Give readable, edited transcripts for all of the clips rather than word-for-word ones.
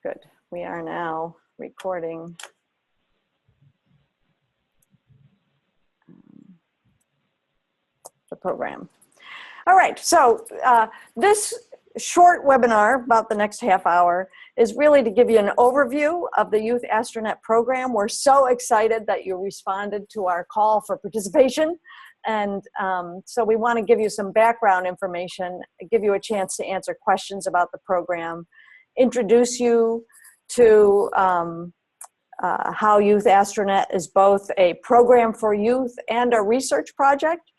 Good. We are now recording. The program. All right, so this short webinar, about the next half hour, is really to give you an overview of the Youth Astronaut program. We're so excited that you responded to our call for participation. And so we want to give you some background information, give you a chance to answer questions about the program, introduce you to how Youth Astronaut is both a program for youth and a research project,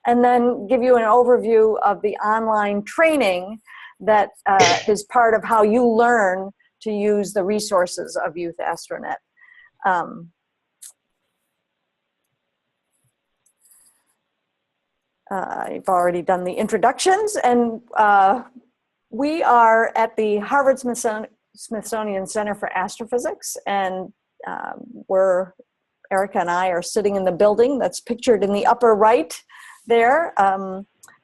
and then give you an overview of the online training that is part of how you learn to use the resources of Youth Astronaut. I've already done the introductions, and we are at the Harvard Smithsonian Center for Astrophysics, and Erica and I are sitting in the building that's pictured in the upper right there.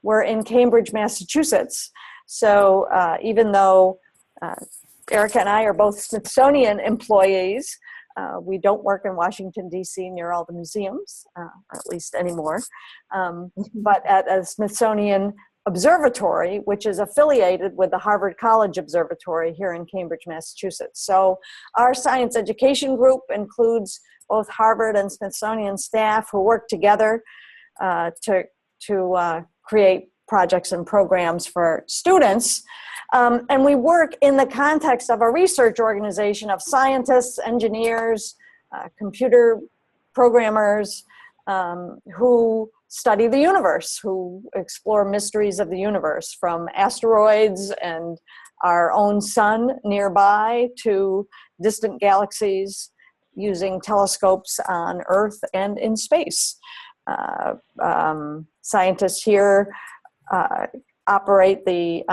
We're in Cambridge, Massachusetts. So even though Erica and I are both Smithsonian employees, we don't work in Washington, D.C. near all the museums, or at least anymore, but at a Smithsonian Observatory, which is affiliated with the Harvard College Observatory here in Cambridge, Massachusetts. So our science education group includes both Harvard and Smithsonian staff who work together to create projects and programs for students. And we work in the context of a research organization of scientists, engineers, computer programmers who study the universe, who explore mysteries of the universe, from asteroids and our own sun nearby to distant galaxies using telescopes on Earth and in space. Scientists here operate the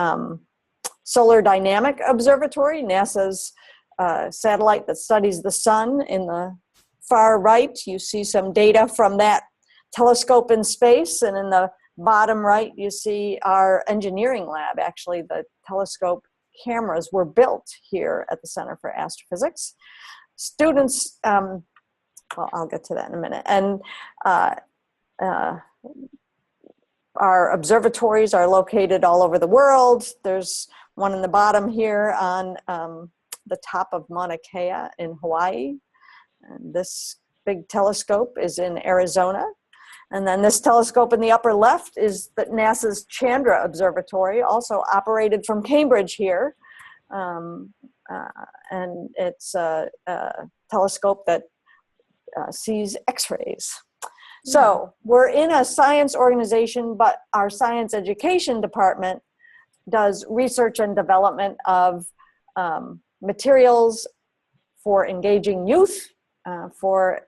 Solar Dynamic Observatory, NASA's satellite that studies the sun. In the far right, you see some data from that telescope in space, and in the bottom right, you see our engineering lab. Actually, the telescope cameras were built here at the Center for Astrophysics. Students, well, I'll get to that in a minute. And our observatories are located all over the world. There's one in the bottom here on the top of Mauna Kea in Hawaii. And this big telescope is in Arizona. And then this telescope in the upper left is NASA's Chandra Observatory, also operated from Cambridge here. And it's a telescope that sees X-rays. So we're in a science organization, but our science education department does research and development of materials for engaging youth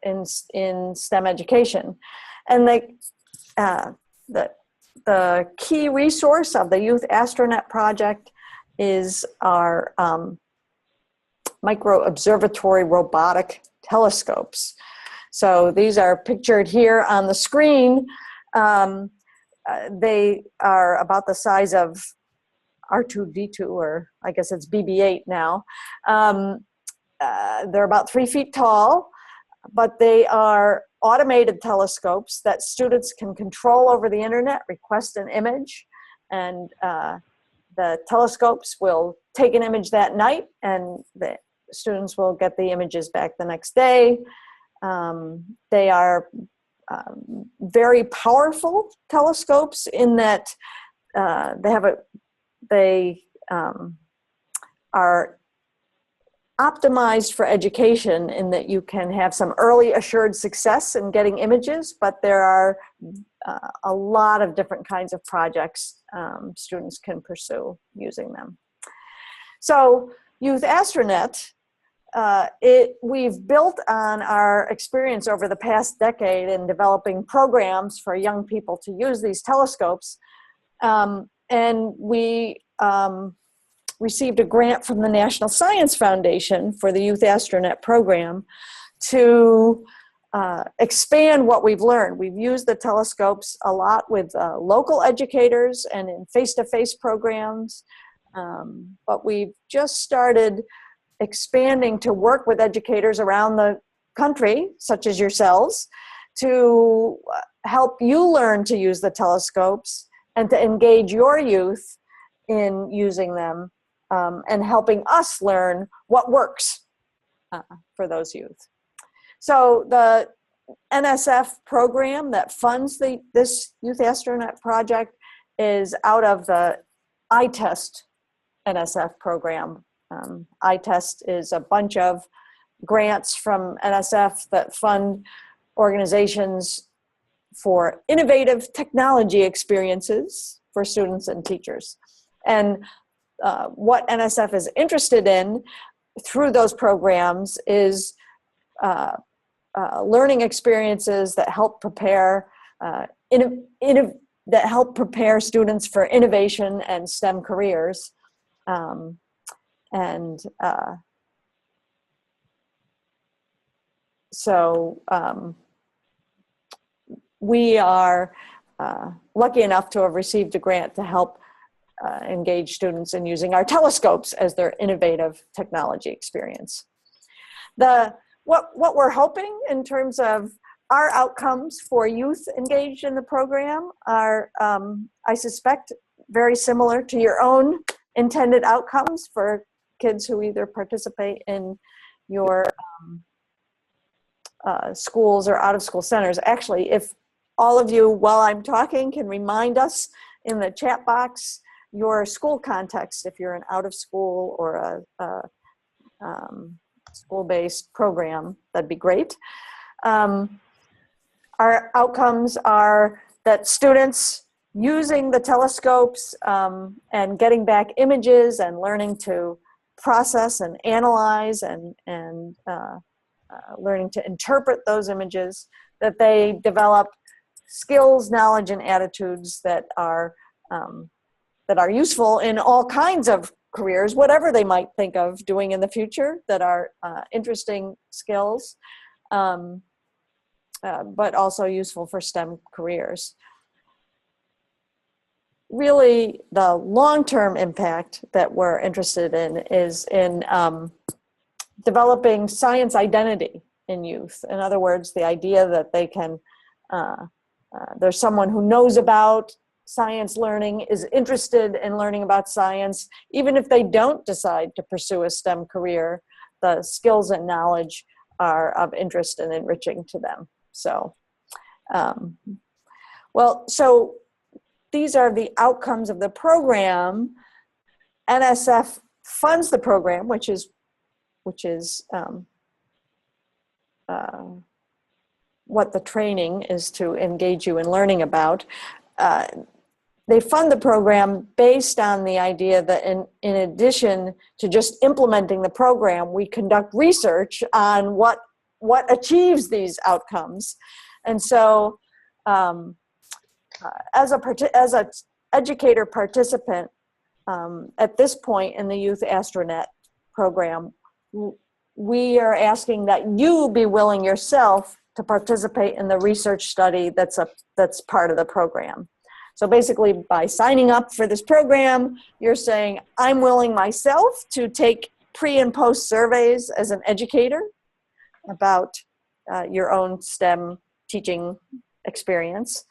in STEM education. And the key resource of the Youth Astronaut project is our micro observatory robotic telescopes. So these are pictured here on the screen. They are about the size of R2-D2, or I guess it's BB-8 now. They're about 3 feet tall, but they are automated telescopes that students can control over the internet, request an image, and the telescopes will take an image that night, and the students will get the images back the next day. They are very powerful telescopes in that they are optimized for education, in that you can have some early assured success in getting images, but there are a lot of different kinds of projects students can pursue using them. So Youth Astronaut, we've built on our experience over the past decade in developing programs for young people to use these telescopes. And we received a grant from the National Science Foundation for the Youth Astronaut program to expand what we've learned. We've used the telescopes a lot with local educators and in face-to-face programs, but we've just started expanding to work with educators around the country, such as yourselves, to help you learn to use the telescopes and to engage your youth in using them, and helping us learn what works for those youth. So the NSF program that funds this Youth Astronaut project is out of the iTest NSF program. iTest is a bunch of grants from NSF that fund organizations for innovative technology experiences for students and teachers. And what NSF is interested in through those programs is learning experiences that help prepare that help prepare students for innovation and STEM careers. So we are lucky enough to have received a grant to help engage students in using our telescopes as their innovative technology experience. What we're hoping in terms of our outcomes for youth engaged in the program are, I suspect, very similar to your own intended outcomes for kids who either participate in your schools or out-of-school centers. Actually, if all of you, while I'm talking, can remind us in the chat box your school context, if you're an out-of-school or a school-based program, that'd be great. Our outcomes are that students using the telescopes and getting back images and learning to process and analyze and learning to interpret those images, that they develop skills, knowledge, and attitudes that are useful in all kinds of careers, whatever they might think of doing in the future, that are interesting skills, but also useful for STEM careers. Really, the long-term impact that we're interested in is in developing science identity in youth. In other words, the idea that they can, there's someone who knows about science learning, is interested in learning about science, even if they don't decide to pursue a STEM career, the skills and knowledge are of interest and enriching to them. So, so these are the outcomes of the program. NSF funds the program, which is what the training is to engage you in learning about. They fund the program based on the idea that in addition to just implementing the program, we conduct research on what achieves these outcomes. And so as a educator participant at this point in the YouthAstroNet program, we are asking that you be willing yourself to participate in the research study that's part of the program. So basically, by signing up for this program, you're saying, I'm willing myself to take pre and post surveys as an educator about your own STEM teaching experience,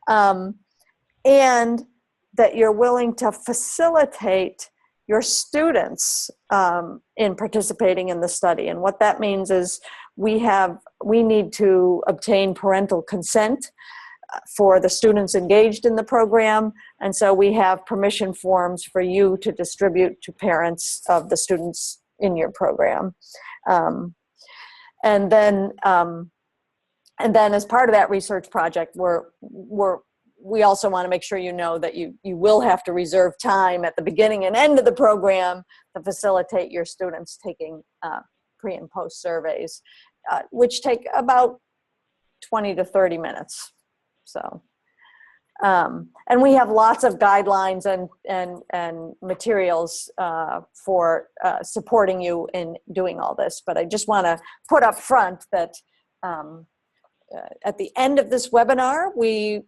and that you're willing to facilitate your students in participating in the study. And what that means is we need to obtain parental consent for the students engaged in the program. And so we have permission forms for you to distribute to parents of the students in your program. And then as part of that research project, we also want to make sure you know that you will have to reserve time at the beginning and end of the program to facilitate your students taking pre and post surveys, which take about 20 to 30 minutes. So, and we have lots of guidelines and materials for supporting you in doing all this. But I just want to put up front that at the end of this webinar, we're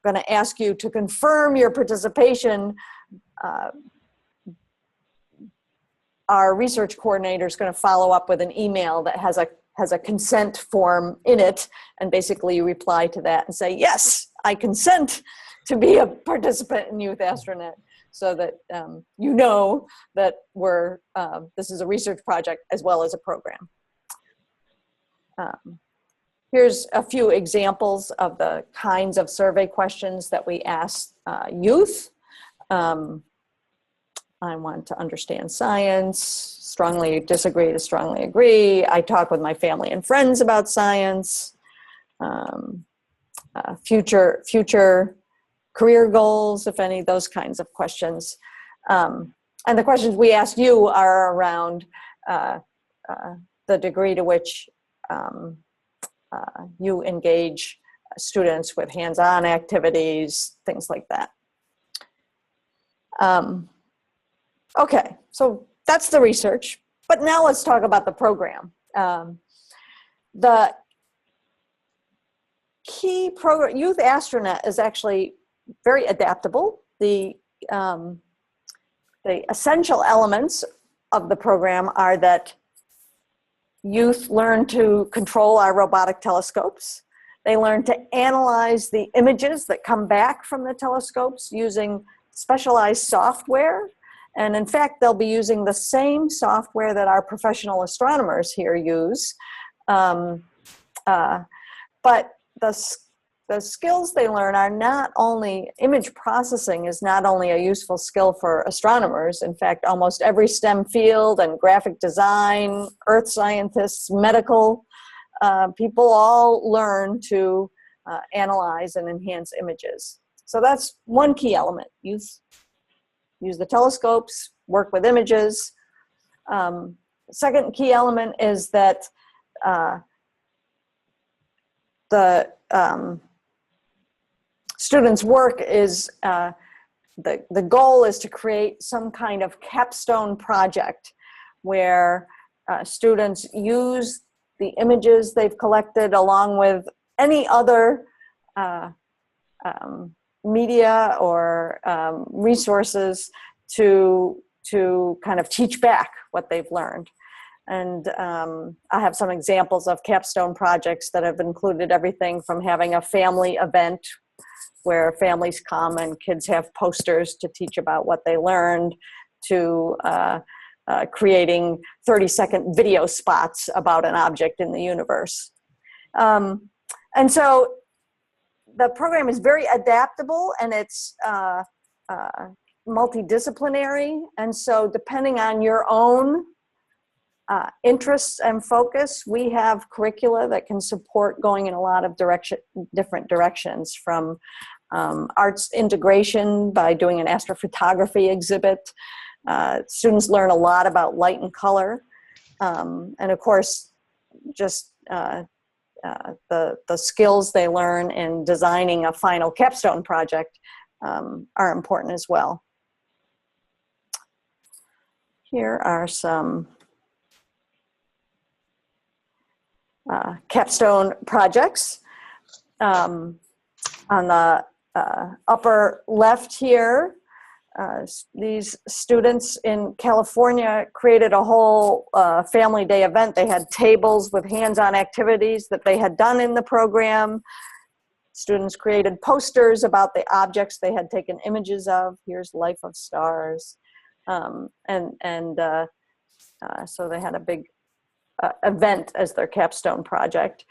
going to ask you to confirm your participation our research coordinator is going to follow up with an email that has a consent form in it, and basically you reply to that and say, yes, I consent to be a participant in YouthAstroNet, so that you know that this is a research project as well as a program. Here's a few examples of the kinds of survey questions that we ask youth. I want to understand science, strongly disagree to strongly agree. I talk with my family and friends about science. Future career goals, if any, those kinds of questions. And the questions we ask you are around the degree to which you engage students with hands-on activities, things like that. Okay, so that's the research, but now let's talk about the program. The key program, YouthAstroNet, is actually very adaptable. The essential elements of the program are that youth learn to control our robotic telescopes. They learn to analyze the images that come back from the telescopes using specialized software. And in fact, they'll be using the same software that our professional astronomers here use. But the skills they learn are not only, image processing is not only a useful skill for astronomers. In fact, almost every STEM field and graphic design, earth scientists, medical people all learn to analyze and enhance images. So that's one key element. Use the telescopes, work with images. Second key element is that the students' work is, the goal is to create some kind of capstone project where students use the images they've collected along with any other media or resources to kind of teach back what they've learned. And I have some examples of capstone projects that have included everything from having a family event where families come and kids have posters to teach about what they learned, to creating 30-second video spots about an object in the universe. And so the program is very adaptable, and it's multidisciplinary. And so depending on your own interests and focus, we have curricula that can support going in a lot of different directions, from arts integration by doing an astrophotography exhibit. Students learn a lot about light and color. And of course, just the skills they learn in designing a final capstone project are important as well. Here are some capstone projects. On the upper left here, these students in California created a whole family day event. They had tables with hands-on activities that they had done in the program. Students created posters about the objects they had taken images of. Here's Life of Stars. So they had a big event as their capstone project.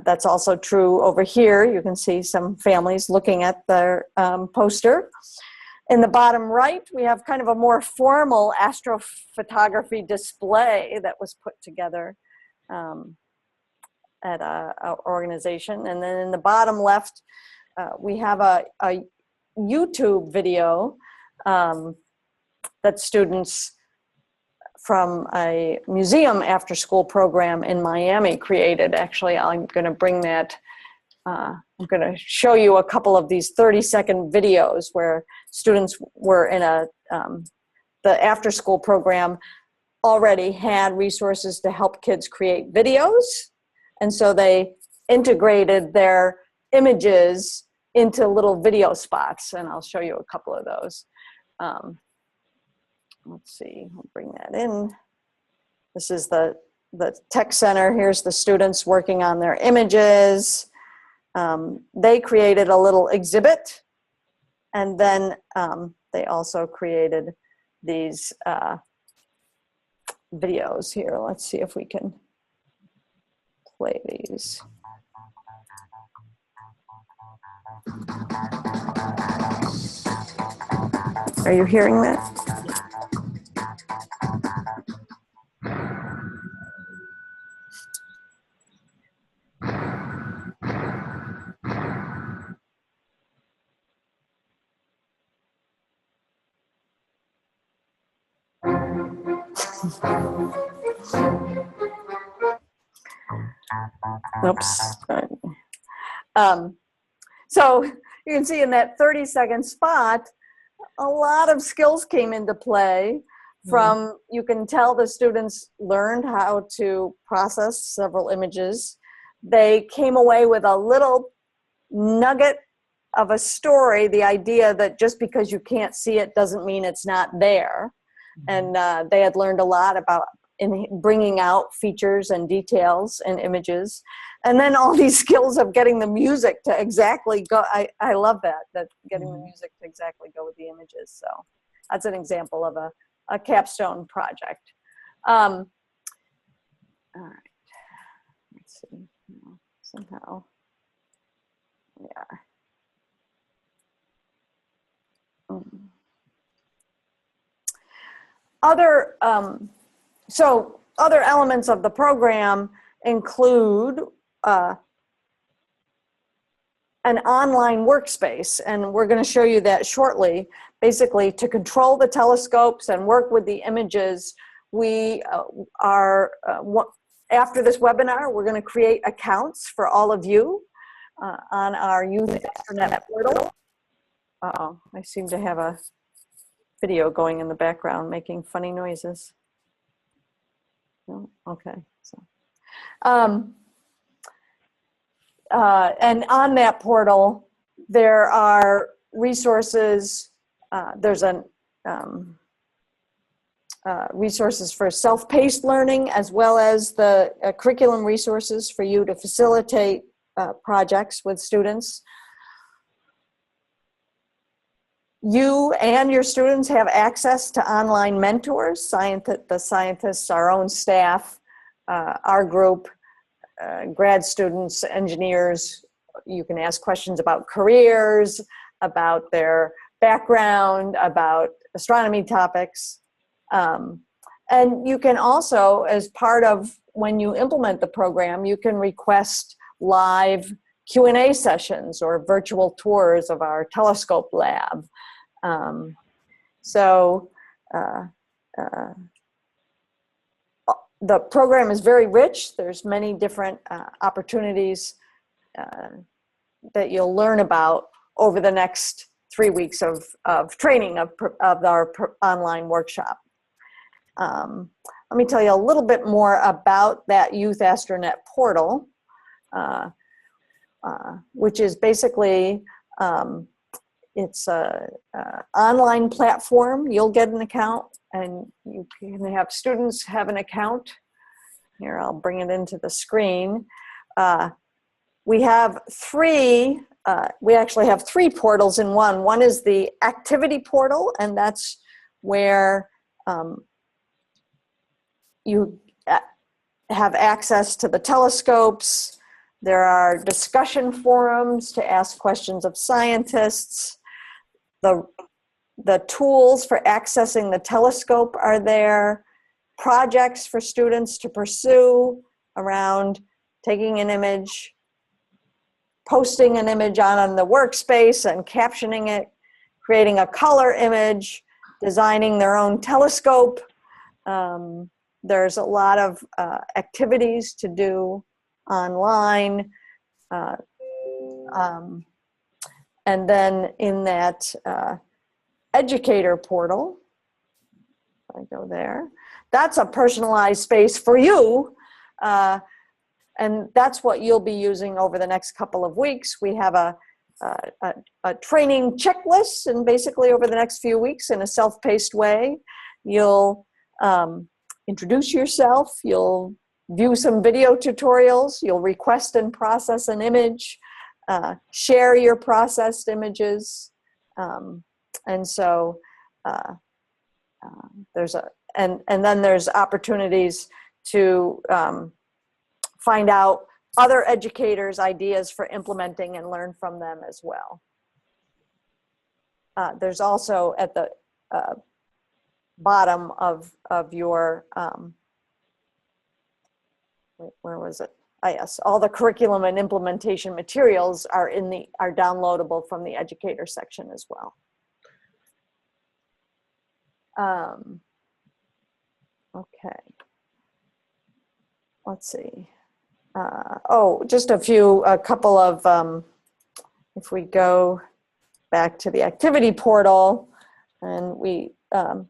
That's also true over here. You can see some families looking at their poster. In the bottom right, we have kind of a more formal astrophotography display that was put together at our organization. And then in the bottom left, we have a YouTube video that students from a museum after-school program in Miami created. Actually, I'm going to bring that. I'm going to show you a couple of these 30-second videos where students were in the after-school program already had resources to help kids create videos. And so they integrated their images into little video spots. And I'll show you a couple of those. let's see, I'll bring that in. This is the tech center. Here's the students working on their images. They created a little exhibit, and then they also created these videos here. Let's see if we can play these. Are you hearing that? Oops. So you can see in that 30-second spot, a lot of skills came into play. From, you can tell the students learned how to process several images. They came away with a little nugget of a story, the idea that just because you can't see it doesn't mean it's not there. And they had learned a lot about bringing out features and details and images. And then all these skills of getting the music to exactly go. I love that getting the music to exactly go with the images. So that's an example of a capstone project. All right, let's see, somehow, yeah. Other elements of the program include an online workspace, and we're going to show you that shortly. Basically, to control the telescopes and work with the images, we after this webinar, we're going to create accounts for all of you on our YouthAstroNet portal. Uh-oh, I seem to have a video going in the background making funny noises. Oh, okay, so. And on that portal, there are resources. There's resources for self-paced learning, as well as the curriculum resources for you to facilitate projects with students. You and your students have access to online mentors, the scientists, our own staff, our group, grad students, engineers. You can ask questions about careers, about their background, about astronomy topics. And you can also, as part of when you implement the program, you can request live Q&A sessions or virtual tours of our telescope lab. The program is very rich. There's many different opportunities that you'll learn about over the next 3 weeks of training of our online workshop. Let me tell you a little bit more about that YouthAstroNet portal, which is basically, it's an online platform. You'll get an account, and you can have students have an account. Here, I'll bring it into the screen. We have we actually have three portals in one. One is the activity portal, and that's where you have access to the telescopes. There are discussion forums to ask questions of scientists. The tools for accessing the telescope are there. Projects for students to pursue around taking an image, posting an image on the workspace and captioning it, creating a color image, designing their own telescope. There's a lot of activities to do online. And then in that educator portal, if I go there, that's a personalized space for you. And that's what you'll be using over the next couple of weeks. We have a training checklist, and basically over the next few weeks in a self-paced way, You'll introduce yourself, you'll view some video tutorials, you'll request and process an image, share your processed images, and so there's and then there's opportunities to find out other educators' ideas for implementing and learn from them as well. There's also at the bottom of your, where was it? Yes, all the curriculum and implementation materials are are downloadable from the educator section as well. Okay, let's see. Oh, just a couple of, if we go back to the activity portal, and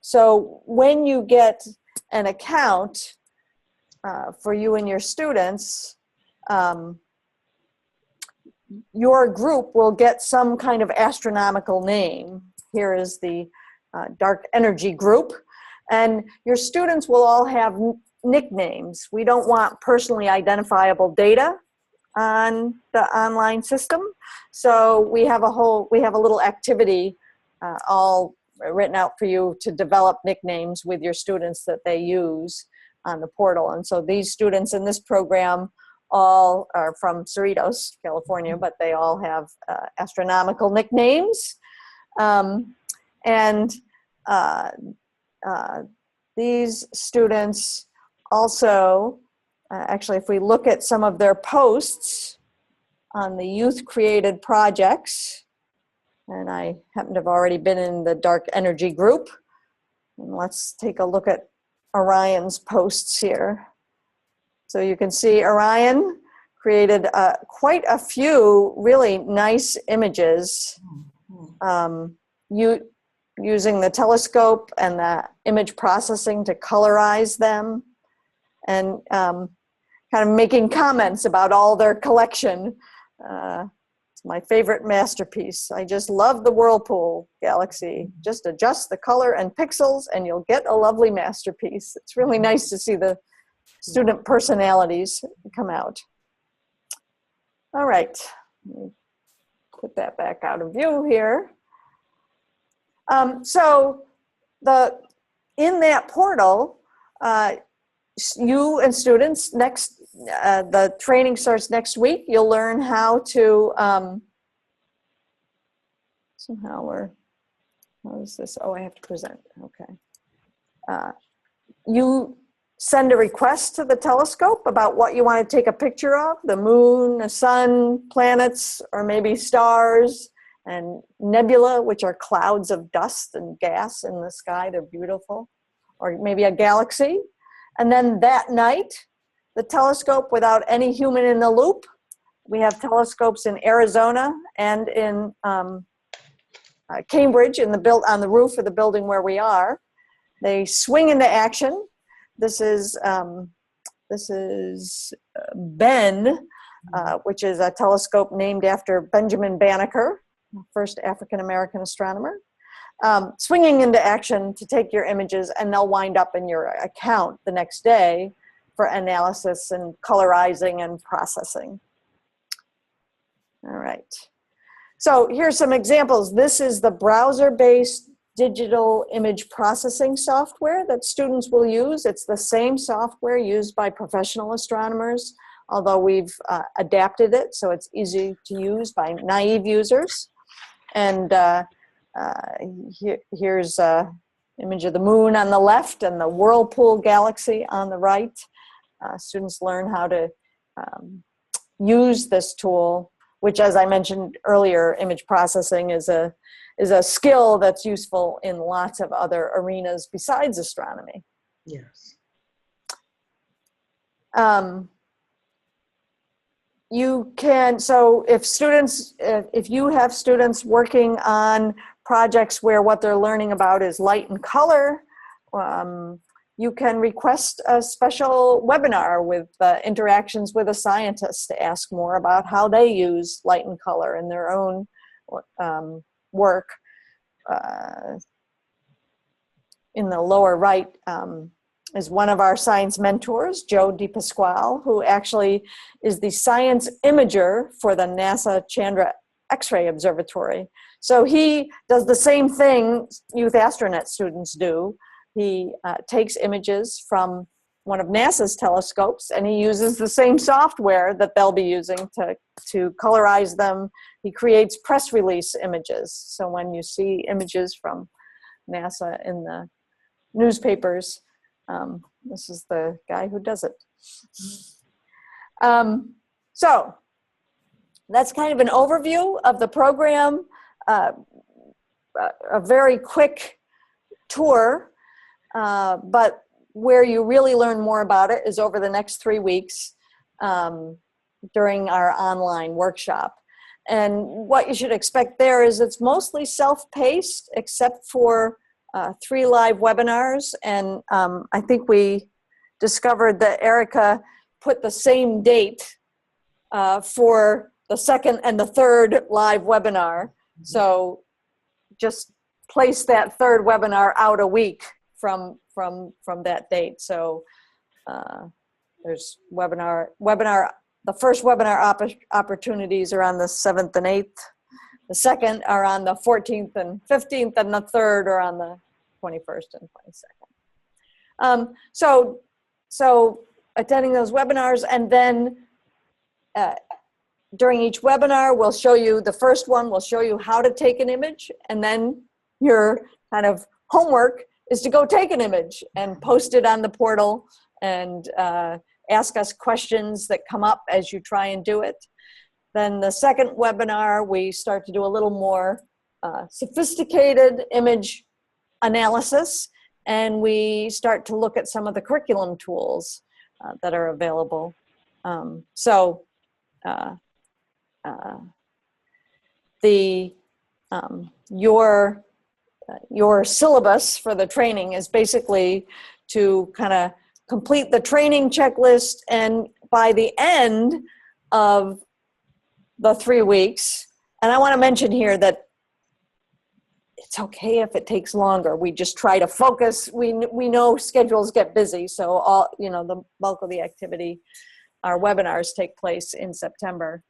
so when you get an account for you and your students, your group will get some kind of astronomical name. Here is the dark energy group, and your students will all have nicknames. We don't want personally identifiable data on the online system, so we have a little activity all written out for you to develop nicknames with your students that they use on the portal. And so these students in this program all are from Cerritos, California, but they all have astronomical nicknames. These students also, actually, if we look at some of their posts on the youth created projects, and I happen to have already been in the dark energy group, and let's take a look at Orion's posts here. So you can see Orion created quite a few really nice images using the telescope and the image processing to colorize them, and kind of making comments about all their collection. It's my favorite masterpiece. I just love the Whirlpool galaxy. Just adjust the color and pixels and you'll get a lovely masterpiece. It's really nice to see the student personalities come out. All right, let me put that back out of view here. So in that portal, you and students, the training starts next week. You'll learn how to, how is this? Oh, I have to present, okay. You send a request to the telescope about what you want to take a picture of, the moon, the sun, planets, or maybe stars, and nebula, which are clouds of dust and gas in the sky. They're beautiful. Or maybe a galaxy. And then that night, the telescope, without any human in the loop, we have telescopes in Arizona and in Cambridge on the roof of the building where we are. They swing into action. This is Ben, which is a telescope named after Benjamin Banneker, first African-American astronomer, swinging into action to take your images, and they'll wind up in your account the next day for analysis and colorizing and processing. All right. So here's some examples. This is the browser-based digital image processing software that students will use. It's the same software used by professional astronomers, although we've adapted it so it's easy to use by naive users. And here's an image of the moon on the left and the Whirlpool galaxy on the right. Students learn how to use this tool, which, as I mentioned earlier, image processing is a skill that's useful in lots of other arenas besides astronomy. Yes. You can, so if you have students working on projects where what they're learning about is light and color, you can request a special webinar with interactions with a scientist to ask more about how they use light and color in their own work. in the lower right is one of our science mentors, Joe DePasquale, who actually is the science imager for the NASA Chandra X-ray Observatory. So he does the same thing YouthAstroNet students do. He takes images from one of NASA's telescopes, and he uses the same software that they'll be using to colorize them. He creates press release images. So when you see images from NASA in the newspapers, this is the guy who does it. So that's kind of an overview of the program, a very quick tour, but where you really learn more about it is over the next 3 weeks during our online workshop. And what you should expect there is it's mostly self-paced, except for 3 live webinars. And I think we discovered that Erica put the same date for the second and the third live webinar. So just place that third webinar out a week from that date. So there's the first webinar opportunities are on the 7th and 8th. The second are on the 14th and 15th, and the third are on the 21st and 22nd. So attending those webinars, and then during each webinar, we'll show you the first one, we'll show you how to take an image, and then your kind of homework is to go take an image and post it on the portal and ask us questions that come up as you try and do it. Then the second webinar, we start to do a little more sophisticated image analysis, and we start to look at some of the curriculum tools that are available. Your syllabus for the training is basically to kind of complete the training checklist, and by the end of the 3 weeks, and I want to mention here that it's okay if it takes longer. We just try to focus. We know schedules get busy, so the bulk of the activity, our webinars take place in September.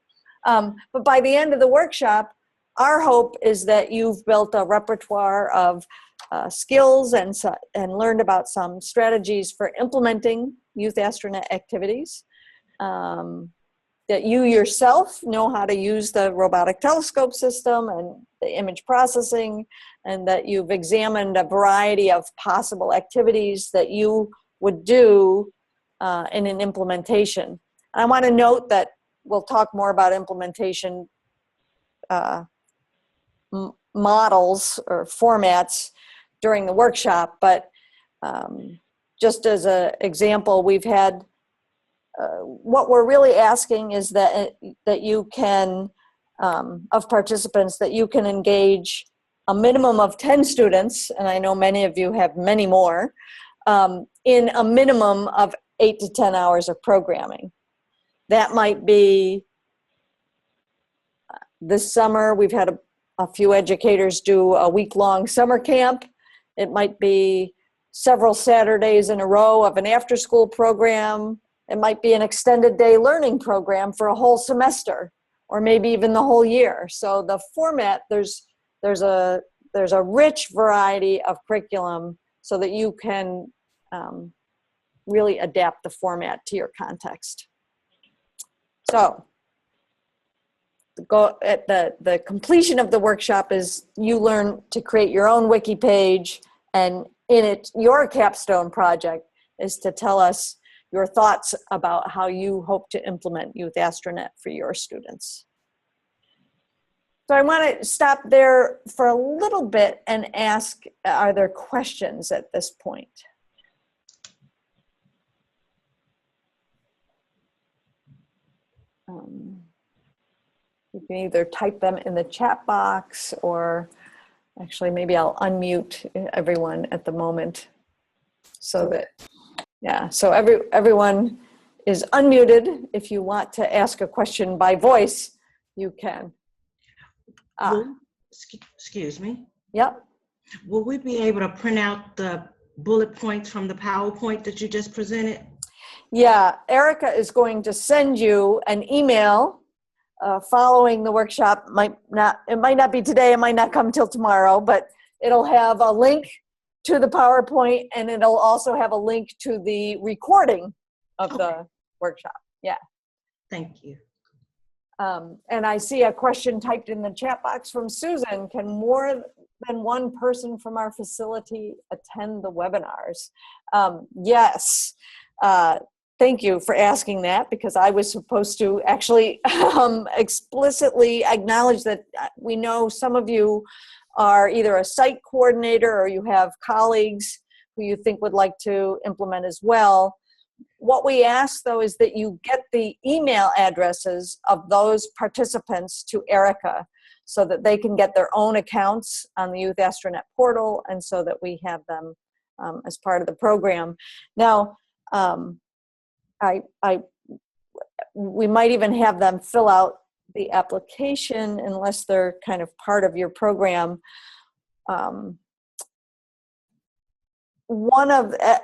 But by the end of the workshop, our hope is that you've built a repertoire of skills and learned about some strategies for implementing YouthAstroNet activities, that you yourself know how to use the robotic telescope system and the image processing, and that you've examined a variety of possible activities that you would do in an implementation. And I want to note that we'll talk more about implementation models or formats during the workshop, but just as an example, we've had what we're really asking is that you can, of participants, that you can engage a minimum of 10 students, and I know many of you have many more, in a minimum of 8 to 10 hours of programming. That might be this summer, we've had a few educators do a week-long summer camp. It might be several Saturdays in a row of an after-school program. It might be an extended day learning program for a whole semester, or maybe even the whole year. So the format, there's a rich variety of curriculum so that you can really adapt the format to your context. So the completion of the workshop is you learn to create your own wiki page, and in it, your capstone project is to tell us your thoughts about how you hope to implement YouthAstroNet for your students. So I want to stop there for a little bit and ask, are there questions at this point? You can either type them in the chat box, or actually maybe I'll unmute everyone at the moment so that, yeah, so everyone is unmuted. If you want to ask a question by voice, you can. Excuse me. Yep. Will we be able to print out the bullet points from the PowerPoint that you just presented? Yeah, Erica is going to send you an email following the workshop. It might not be today, it might not come till tomorrow, but it'll have a link to the PowerPoint, and it'll also have a link to the recording of the workshop. Yeah. Thank you. And I see a question typed in the chat box from Susan. Can more than one person from our facility attend the webinars? Yes. Thank you for asking that, because I was supposed to actually explicitly acknowledge that we know some of you are either a site coordinator or you have colleagues who you think would like to implement as well. What we ask, though, is that you get the email addresses of those participants to Erica so that they can get their own accounts on the YouthAstroNet portal, and so that we have them as part of the program. Now, we might even have them fill out the application unless they're kind of part of your program.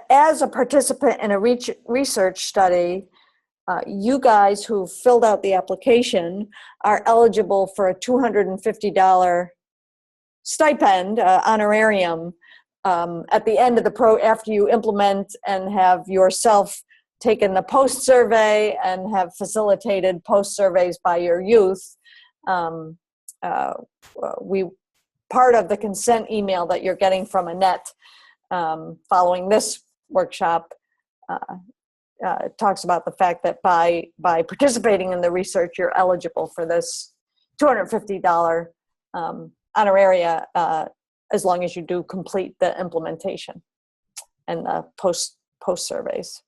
As a participant in a research study, you guys who filled out the application are eligible for a $250 stipend, honorarium, at the end of after you implement and have yourself taken the post survey and have facilitated post surveys by your youth. Part of the consent email that you're getting from Annette following this workshop talks about the fact that by participating in the research, you're eligible for this $250 honoraria as long as you do complete the implementation and the post surveys.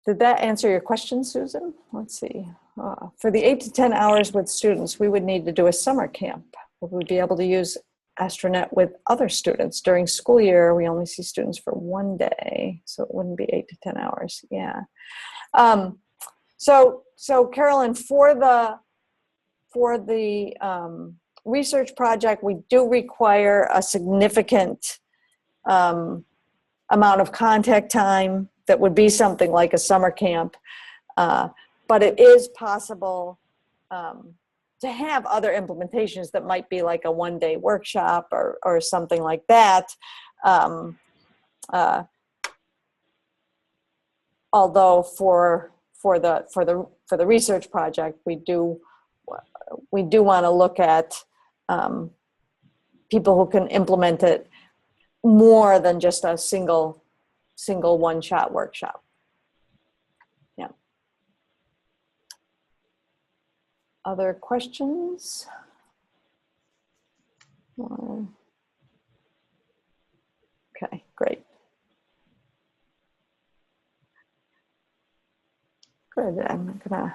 Did that answer your question, Susan? Let's see. For the 8 to 10 hours with students, we would need to do a summer camp. Would we be able to use AstroNet with other students? During school year, we only see students for one day, so it wouldn't be 8 to 10 hours. Yeah. So Carolyn, for the research project, we do require a significant amount of contact time that would be something like a summer camp, but it is possible to have other implementations that might be like a one-day workshop or something like that. Although for the research project, we do want to look at people who can implement it more than just a single one-shot workshop. Yeah. Other questions? Okay, great. Good. I'm gonna